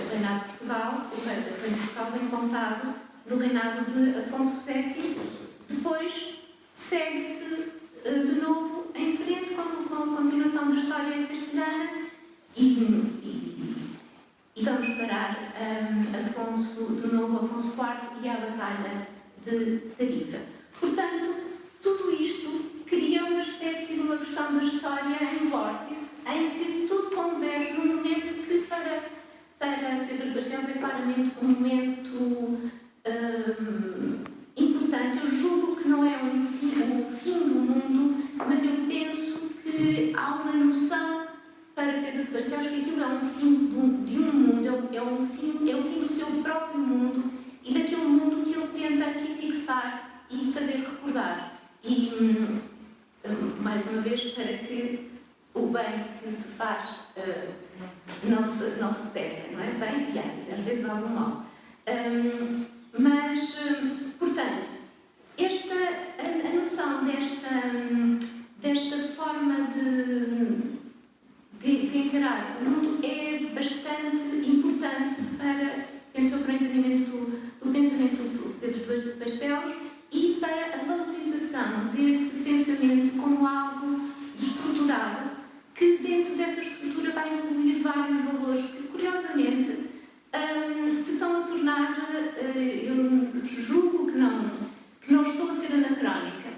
reinado de Portugal, o reino de Portugal vem contado no reinado de Afonso VII, depois segue-se de novo em frente com a continuação da história castelhana e vamos parar Afonso IV e a Batalha de Tarifa. Portanto, tudo isto cria uma espécie de uma versão da história em vórtice, em que tudo converge num momento que para Pedro de Barcelos é claramente um momento importante. Eu julgo que não é o fim do mundo, mas eu penso que há uma noção para Pedro de Barcelos que aquilo é um fim de um mundo, é o fim do seu próprio mundo e daquele mundo que ele tenta aqui fixar e fazer recordar. E, mais uma vez, para que o bem que se faz não se perca, não é? Bem e às vezes algum mal. Mas, portanto, a noção desta forma de encarar o mundo é bastante importante para o entendimento do pensamento do Pedro de Barcelos e para a valorização desse pensamento como algo estruturado, que dentro dessa estrutura vai incluir vários valores que, curiosamente, se estão a tornar, eu julgo que não estou a ser anacrónica,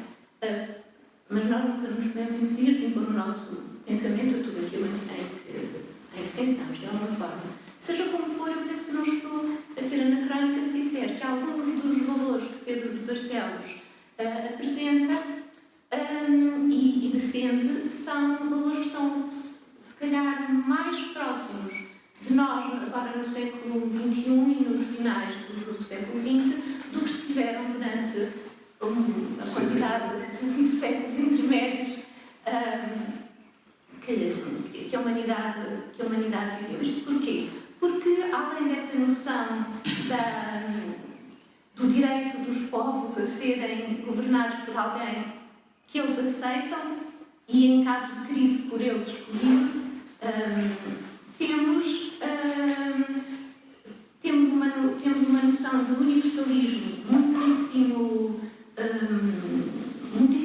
mas nós nunca nos podemos impedir de impor o nosso pensamento a tudo aquilo em que pensamos, de alguma forma. Seja como for, eu penso que não estou a ser anacrónica se disser que alguns dos valores que Pedro de Barcelos apresenta e defende são valores que estão, se calhar, mais próximos de nós, agora no século XXI e nos finais do século XX, do que estiveram durante a quantidade de séculos intermédios que a humanidade viveu. Isto porquê? Porque, além dessa noção do direito dos povos a serem governados por alguém que eles aceitam e, em caso de crise, por eles escolhido, temos uma noção de universalismo muitíssimo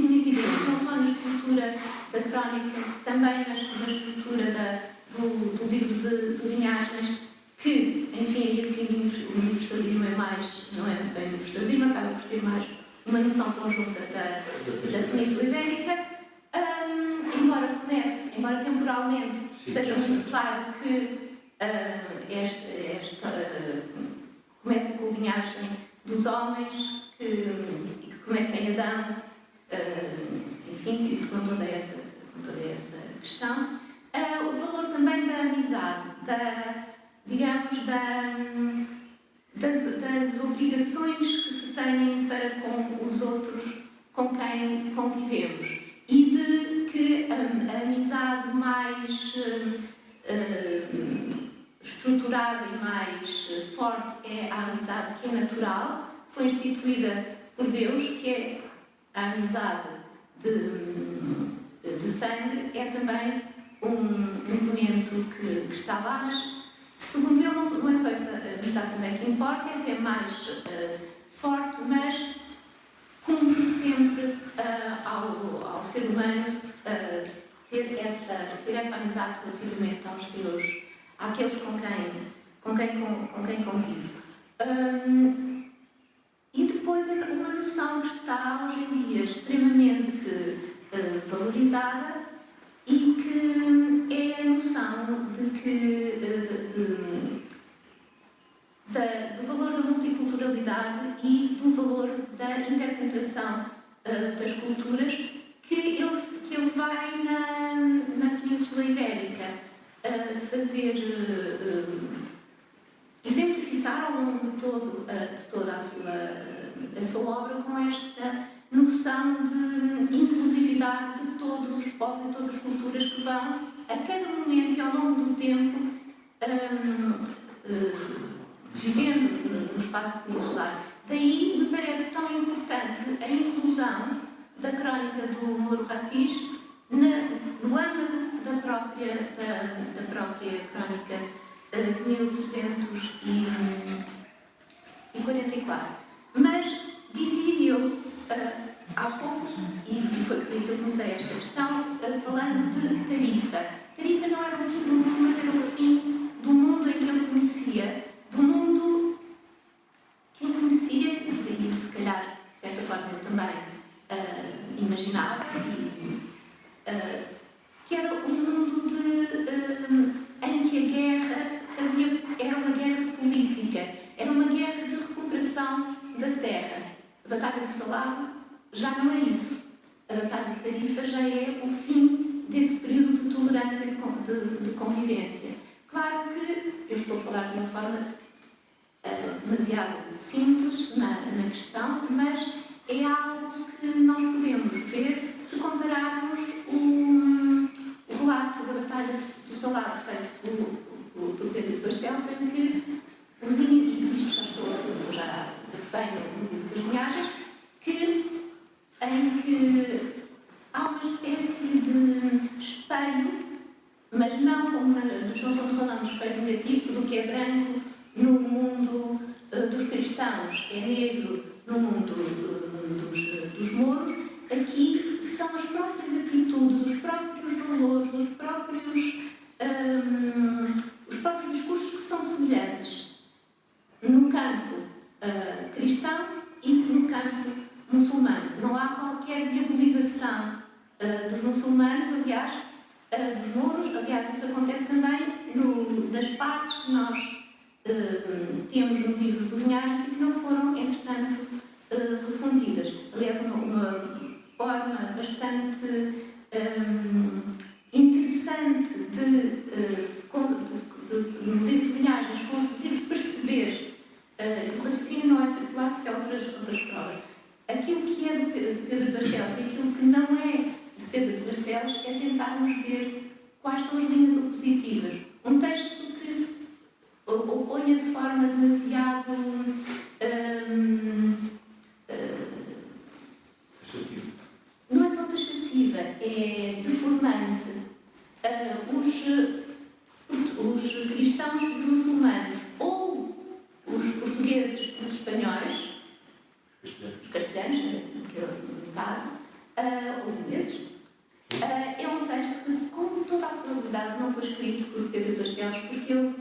evidente, não só na estrutura da crónica, também na estrutura do livro de linhagens, que, enfim, aí assim o universalismo não é bem universalismo, acaba por ser mais uma noção conjunta da Península Ibérica, embora temporalmente seja muito claro que começa com a linhagem dos homens, que começa em Adão, enfim, com toda essa questão. O valor também da amizade, das obrigações que se têm para com os outros com quem convivemos, e de que a amizade mais estruturada e mais forte é a amizade que é natural, foi instituída por Deus, que é a amizade de sangue, é também um elemento que está lá, mas segundo ele não é só essa amizade também que importa, essa é mais forte, mas cumpre sempre ao ser humano ter essa amizade relativamente àqueles com quem convive. E depois uma noção que está hoje em dia extremamente valorizada, e que é a noção do valor da multiculturalidade e do valor da interpenetração das culturas que ele vai na Península Ibérica fazer exemplificar ao longo de toda a sua obra, com esta noção de inclusividade de todos os povos e todas as culturas que vão, a cada momento e ao longo do tempo, vivendo no espaço peninsular. Daí me parece tão importante a inclusão da crónica do Mouro Rassis no âmago da própria crónica de 1344. Mas dizia eu há pouco, e foi por aí que eu comecei esta questão, falando de Tarifa. Tarifa não era o fim do mundo, mas era o fim do mundo em que ele conhecia, do mundo que ele conhecia, e daí se calhar, de certa forma, ele também imaginava, que era um mundo em que a guerra era uma guerra política, era uma guerra de recuperação da terra. A Batalha do Salado já não é isso. A Batalha de Tarifa já é o fim desse período de tolerância e de convivência. Claro que eu estou a falar de uma forma demasiado simples na questão, mas é algo que nós podemos ver se compararmos o relato da Batalha do Salado feito por Pedro de Barcelos, em que os inimigos, já venho no livro das linhagens, em que há uma espécie de espelho, mas não como nos João de Rolando, espelho negativo, tudo o que é branco no mundo dos cristãos é negro no mundo dos mouros. Aqui são as próprias atitudes, os próprios valores, os próprios discursos que são semelhantes no campo cristão e no campo muçulmano. Não há qualquer diabolização dos muçulmanos, aliás, dos mouros. Aliás, isso acontece também nas partes que nós temos no livro de linhagens e que não foram, entretanto, refundidas. Aliás, uma forma bastante interessante de são as linhas opositivas? Um texto que oponha de forma demasiado não é só taxativa, é deformante. Os cristãos muçulmanos ou os portugueses, os espanhóis, os castelhanos, no caso, ou os ingleses, é um texto que, com toda a probabilidade, não foi escrito por Pedro Barcelos, porque ele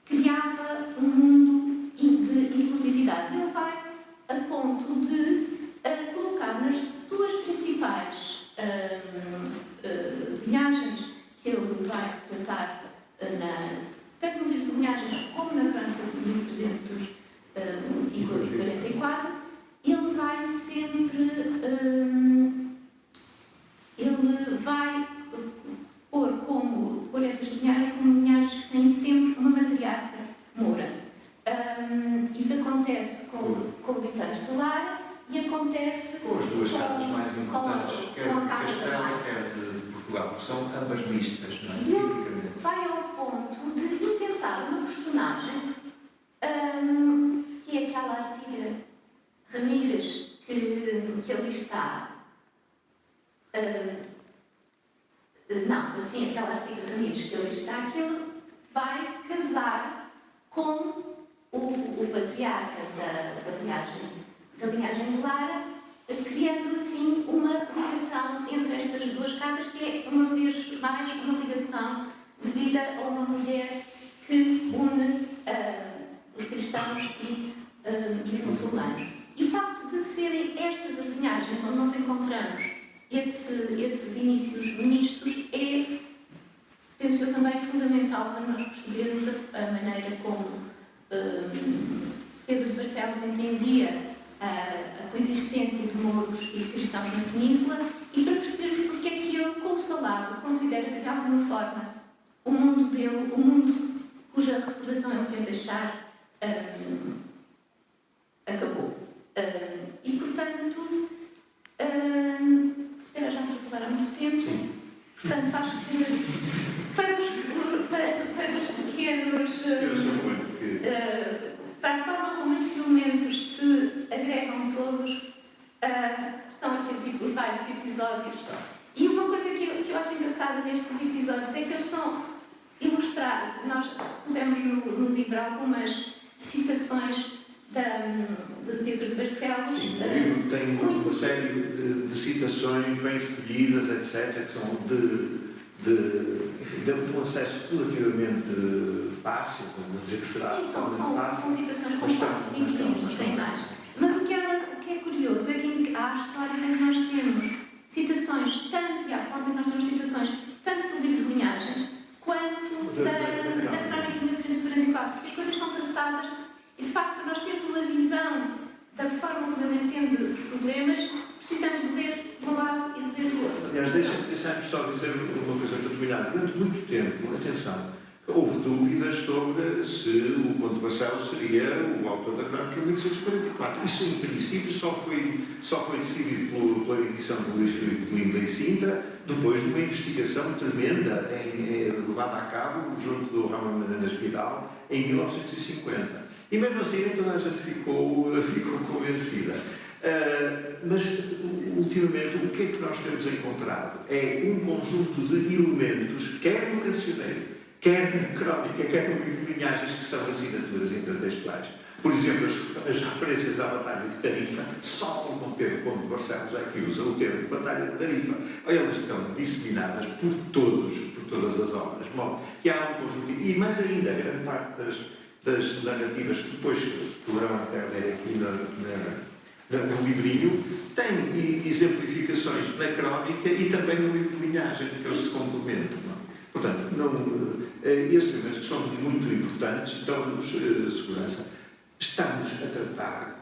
criava um mundo de inclusividade. Ele vai a ponto de colocar nas duas principais linhagens que ele vai retratar, tanto no livro de linhagens como na crônica de 1344, ele vai sempre ele vai pôr essas linhagens como linhagens que têm sempre uma matriarca moura. Isso acontece com os infantes de Lara e acontece com as duas casas mais importantes, quer com a de casa Castela, quer de Portugal, que são ambas mistas, não é? E ele vai ao ponto de inventar uma personagem que é aquela Artiga Ramírez que ali está. Aquela Artiga Ramírez que ali está, que ele vai casar com o patriarca da linhagem de Lara, criando assim uma ligação entre estas duas casas, que é uma vez mais uma ligação devida a uma mulher que une os cristãos e os muçulmanos. E o facto de serem estas as linhagens onde nós encontramos esses inícios mistos é, penso eu, também fundamental para nós percebermos a maneira como Pedro Barcelos entendia a coexistência de mouros e de cristãos na Península e para percebermos porque é que ele, com o seu lado, considera que de alguma forma o mundo dele, o mundo cuja recordação ele quer deixar, acabou. E portanto, se calhar já estou a falar há muito tempo. Sim. Portanto, acho que para os pequenos, para a forma como estes elementos se agregam todos, estão aqui os vários episódios. E uma coisa que eu acho engraçada nestes episódios é que eles são ilustrados. Nós pusemos no livro algumas citações de Pedro de Barcelos. Sim, o livro tem uma série de citações bem escolhidas, etc., que são de um acesso relativamente fácil, vamos dizer que será são fácil. citações com 4, 5 livros, não tem mais. Mas o que é curioso é que há histórias em que nós temos citações, e há pontos em que nós temos citações, tanto do livro de linhagem, quanto da Crónica de 1344, porque as coisas são tratadas, e de facto, para nós termos uma visão da forma como ele entende os problemas, precisamos de ler de um lado e de ler do outro. Aliás, deixa-me só dizer uma coisa para terminar. Durante muito tempo, atenção, houve dúvidas sobre se o Conde de Barcelos seria o autor da Crónica de 1844. Isso, em princípio, só foi decidido pela edição do Luís Filipe de Lima em Sintra, depois de uma investigação tremenda levada a cabo junto do Ramon Menendez Vidal em 1950. E mesmo assim, toda a gente ficou convencida. Mas, ultimamente, o que é que nós temos encontrado? É um conjunto de elementos, quer no cancioneiro, quer na crónica, quer no livro de linhagens, que são assinaturas intertextuais. Por exemplo, as referências à Batalha de Tarifa, só o Dom Pedro Conde de Barcelos é que usa o termo Batalha de Tarifa. Elas estão disseminadas por todas as obras. Bom, e há um conjunto, e mais ainda, grande parte das narrativas que depois poderão até ler aqui no livrinho, tem exemplificações na crónica e também no livro de linhagem, que eles se complementam. Portanto, esses elementos são muito importantes, dão-nos segurança. Estamos a tratar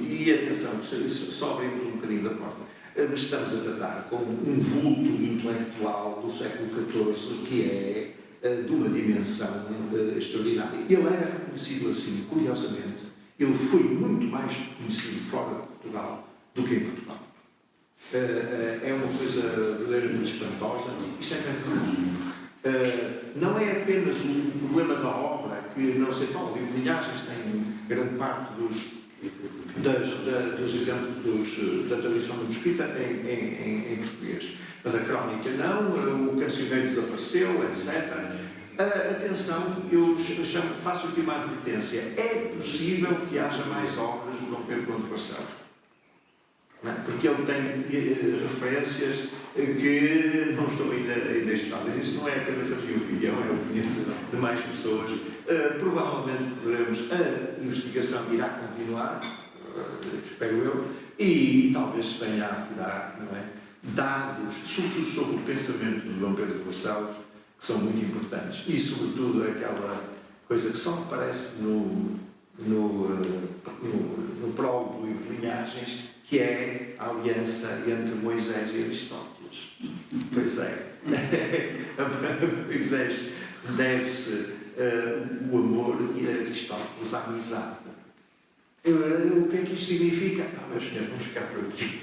e atenção, só abrimos um bocadinho da porta, mas estamos a tratar com um vulto intelectual do século XIV que é de uma dimensão extraordinária. Ele era reconhecido assim, curiosamente. Ele foi muito mais conhecido fora de Portugal do que em Portugal. É uma coisa verdadeiramente espantosa. Isto é verdade. Não é apenas o problema da obra, que não sei qual, o livro de Linhagens tem grande parte dos exemplos da tradição manuscrita em português. Mas a crónica não, o cancioneiro desapareceu, etc. Atenção, faço aqui uma advertência. É possível que haja mais obras do Dom Pedro Conde de Barcelos. Porque ele tem referências que não estão ainda estudadas. Isso não é apenas a minha opinião, é a opinião de mais pessoas. Provavelmente a investigação irá continuar, espero eu, e talvez se venha a tirar, não é, dados sobre o pensamento de Dom Pedro de Barcelos, que são muito importantes. E, sobretudo, aquela coisa que só aparece no prólogo do livro de Linhagens, que é a aliança entre Moisés e Aristóteles. Pois é. A Moisés deve-se o amor e a Aristóteles a amizade. O que é que isto significa? Meus senhores, vamos ficar por aqui.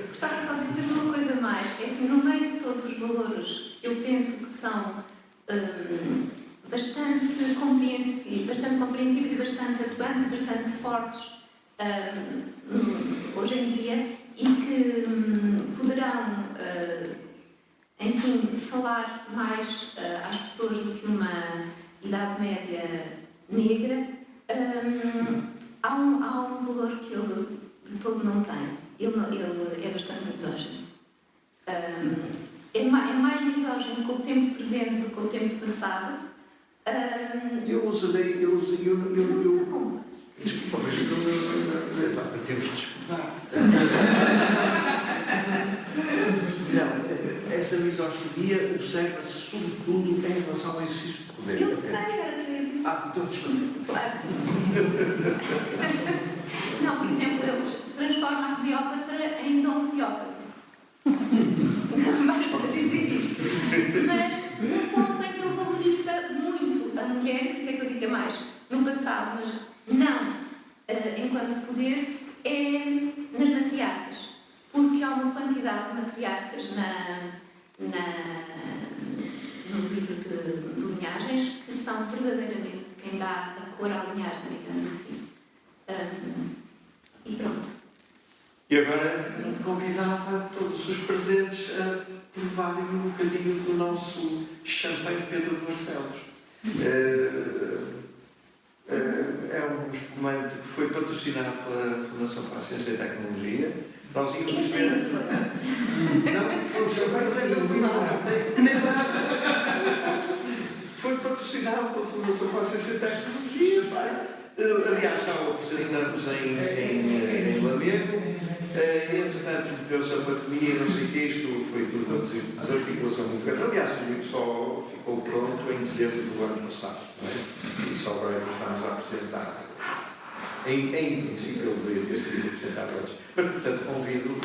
Gostava só de dizer uma coisa mais, é que no meio de todos os valores que eu penso que são bastante compreensíveis e bastante atuantes e bastante fortes hoje em dia e que poderão, enfim, falar mais às pessoas do que uma Idade Média negra, há um valor que ele de todo não tem. Ele é bastante misógino. É mais misógino com o tempo presente do que com o tempo passado. Desculpa, mas temos de escutar. Não, essa misoginia observa-se sobretudo em relação ao exercício de poder. Eu sei, era o que eu ia dizer. Então desculpa. Claro. Não, por exemplo, eles transformam a Cleópatra em Dom Cleópatra. Basta dizer isto. Mas no ponto em que ele valoriza muito a mulher, por isso é que eu digo que é mais no passado, mas não enquanto poder, é nas matriarcas. Porque há uma quantidade de matriarcas no livro de linhagens que são verdadeiramente quem dá a cor à linhagem, digamos assim. E pronto. E agora convidava todos os presentes a provarem um bocadinho do nosso champanhe Pedro de Barcelos. É um espumante que foi patrocinado pela Fundação para a Ciência e Tecnologia. Nós, infelizmente. Não, foi um champanhe, tem data. Foi patrocinado pela Fundação para a Ciência e Tecnologia. Aliás, já o apresentamos em Lamego. Entretanto, meteu-se a pandemia e não sei o que, isto foi tudo uma desarticulação muito grande. Aliás, o livro só ficou pronto em dezembro do ano passado, não é? E só agora estamos a apresentar. Em princípio, ele deveria ter sido apresentado antes. Mas, portanto, convido